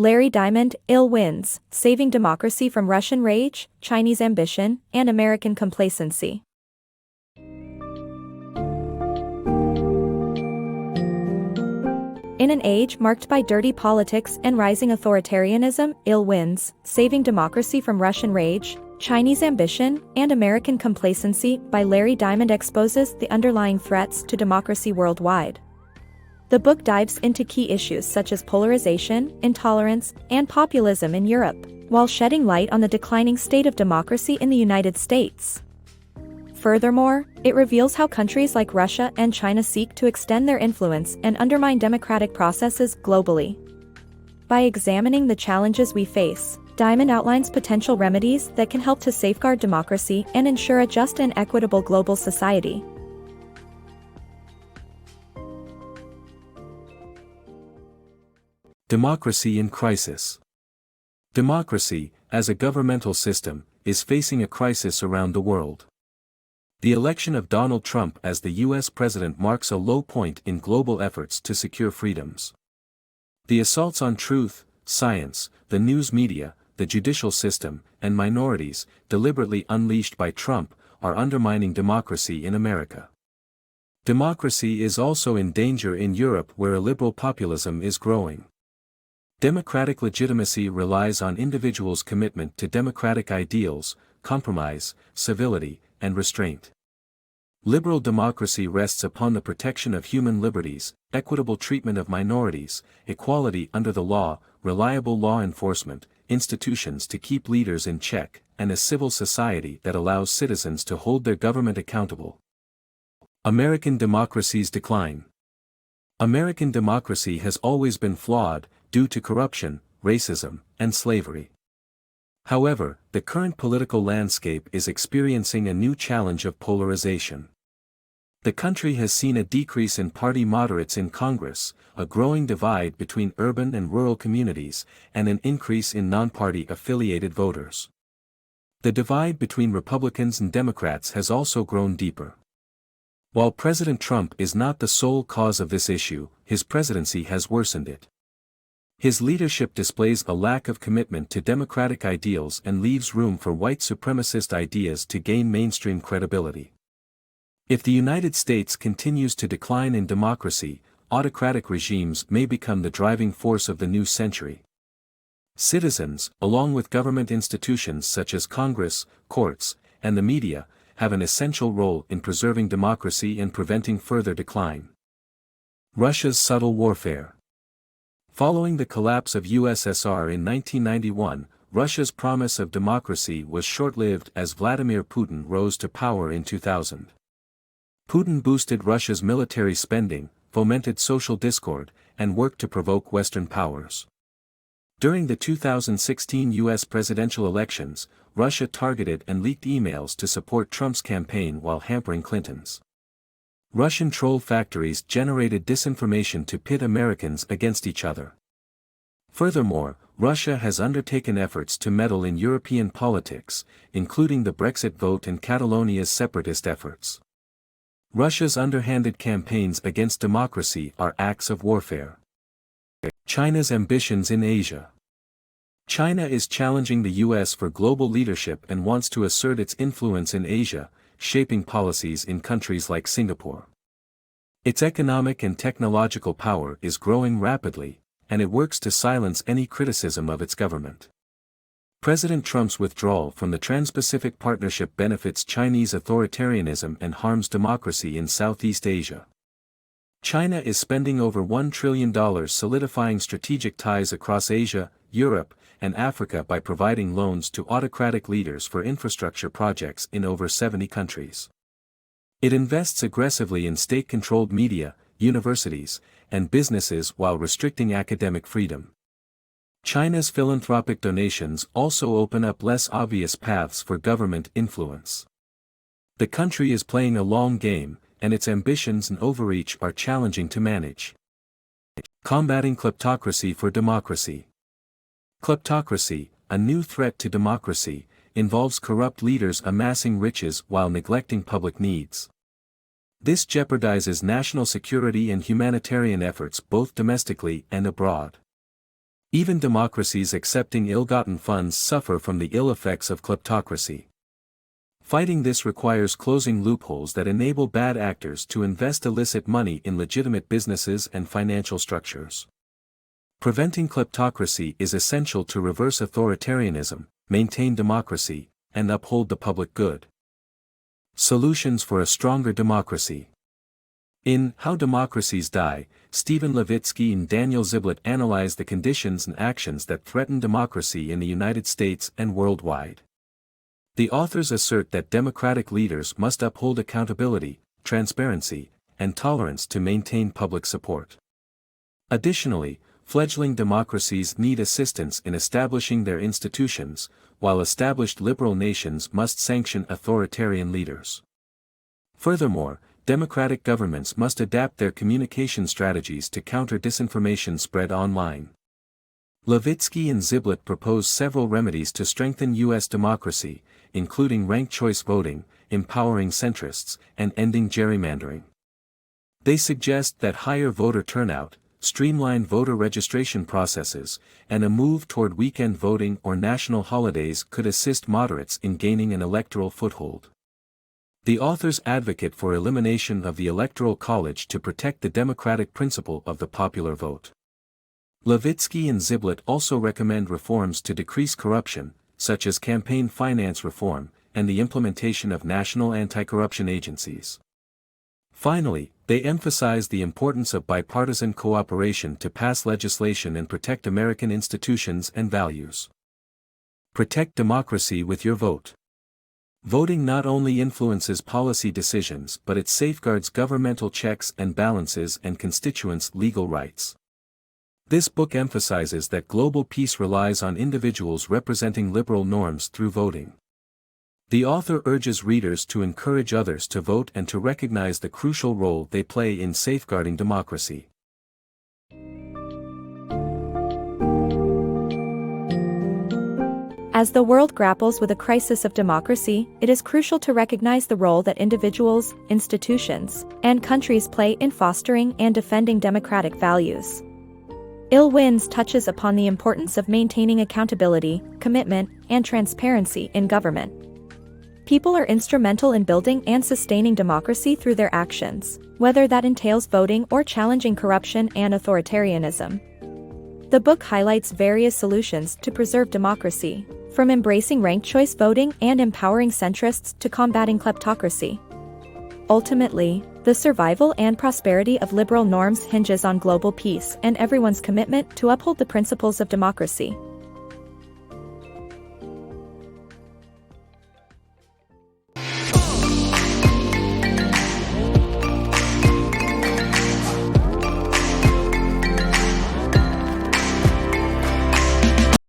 Larry Diamond, Ill Winds, Saving Democracy from Russian Rage, Chinese Ambition, and American Complacency. In an age marked by dirty politics and rising authoritarianism, Ill Winds, Saving Democracy from Russian Rage, Chinese Ambition, and American Complacency by Larry Diamond exposes the underlying threats to democracy worldwide. The book dives into key issues such as polarization, intolerance, and populism in Europe, while shedding light on the declining state of democracy in the United States. Furthermore, it reveals how countries like Russia and China seek to extend their influence and undermine democratic processes globally. By examining the challenges we face, Diamond outlines potential remedies that can help to safeguard democracy and ensure a just and equitable global society. Democracy in crisis. Democracy, as a governmental system, is facing a crisis around the world. The election of Donald Trump as the U.S. president marks a low point in global efforts to secure freedoms. The assaults on truth, science, the news media, the judicial system, and minorities, deliberately unleashed by Trump, are undermining democracy in America. Democracy is also in danger in Europe, where a liberal populism is growing. Democratic legitimacy relies on individuals' commitment to democratic ideals, compromise, civility, and restraint. Liberal democracy rests upon the protection of human liberties, equitable treatment of minorities, equality under the law, reliable law enforcement, institutions to keep leaders in check, and a civil society that allows citizens to hold their government accountable. American democracy's decline. American democracy has always been flawed, due to corruption, racism, and slavery. However, the current political landscape is experiencing a new challenge of polarization. The country has seen a decrease in party moderates in Congress, a growing divide between urban and rural communities, and an increase in non-party affiliated voters. The divide between Republicans and Democrats has also grown deeper. While President Trump is not the sole cause of this issue, his presidency has worsened it. His leadership displays a lack of commitment to democratic ideals and leaves room for white supremacist ideas to gain mainstream credibility. If the United States continues to decline in democracy, autocratic regimes may become the driving force of the new century. Citizens, along with government institutions such as Congress, courts, and the media, have an essential role in preserving democracy and preventing further decline. Russia's subtle warfare. Following the collapse of USSR in 1991, Russia's promise of democracy was short-lived as Vladimir Putin rose to power in 2000. Putin boosted Russia's military spending, fomented social discord, and worked to provoke Western powers. During the 2016 U.S. presidential elections, Russia targeted and leaked emails to support Trump's campaign while hampering Clinton's. Russian troll factories generated disinformation to pit Americans against each other. Furthermore, Russia has undertaken efforts to meddle in European politics, including the Brexit vote and Catalonia's separatist efforts. Russia's underhanded campaigns against democracy are acts of warfare. China's ambitions in Asia. China is challenging the U.S. for global leadership and wants to assert its influence in Asia, shaping policies in countries like Singapore. Its economic and technological power is growing rapidly, and it works to silence any criticism of its government. President Trump's withdrawal from the Trans-Pacific Partnership benefits Chinese authoritarianism and harms democracy in Southeast Asia. China is spending over $1 trillion solidifying strategic ties across Asia, Europe, and Africa by providing loans to autocratic leaders for infrastructure projects in over 70 countries. It invests aggressively in state-controlled media, universities, and businesses while restricting academic freedom. China's philanthropic donations also open up less obvious paths for government influence. The country is playing a long game, and its ambitions and overreach are challenging to manage. Combating kleptocracy for democracy. Kleptocracy, a new threat to democracy, involves corrupt leaders amassing riches while neglecting public needs. This jeopardizes national security and humanitarian efforts both domestically and abroad. Even democracies accepting ill-gotten funds suffer from the ill effects of kleptocracy. Fighting this requires closing loopholes that enable bad actors to invest illicit money in legitimate businesses and financial structures. Preventing kleptocracy is essential to reverse authoritarianism, maintain democracy, and uphold the public good. Solutions for a stronger democracy. In How Democracies Die, Stephen Levitsky and Daniel Ziblatt analyze the conditions and actions that threaten democracy in the United States and worldwide. The authors assert that democratic leaders must uphold accountability, transparency, and tolerance to maintain public support. Additionally, fledgling democracies need assistance in establishing their institutions, while established liberal nations must sanction authoritarian leaders. Furthermore, democratic governments must adapt their communication strategies to counter disinformation spread online. Levitsky and Ziblatt propose several remedies to strengthen U.S. democracy, including ranked choice voting, empowering centrists, and ending gerrymandering. They suggest that higher voter turnout, streamlined voter registration processes, and a move toward weekend voting or national holidays could assist moderates in gaining an electoral foothold. The authors advocate for elimination of the Electoral College to protect the democratic principle of the popular vote. Levitsky and Ziblatt also recommend reforms to decrease corruption, such as campaign finance reform, and the implementation of national anti-corruption agencies. Finally, they emphasize the importance of bipartisan cooperation to pass legislation and protect American institutions and values. Protect democracy with your vote. Voting not only influences policy decisions but it safeguards governmental checks and balances and constituents' legal rights. This book emphasizes that global peace relies on individuals representing liberal norms through voting. The author urges readers to encourage others to vote and to recognize the crucial role they play in safeguarding democracy. As the world grapples with a crisis of democracy, it is crucial to recognize the role that individuals, institutions, and countries play in fostering and defending democratic values. Ill Winds touches upon the importance of maintaining accountability, commitment, and transparency in government. People are instrumental in building and sustaining democracy through their actions, whether that entails voting or challenging corruption and authoritarianism. The book highlights various solutions to preserve democracy, from embracing ranked choice voting and empowering centrists to combating kleptocracy. Ultimately, the survival and prosperity of liberal norms hinges on global peace and everyone's commitment to uphold the principles of democracy.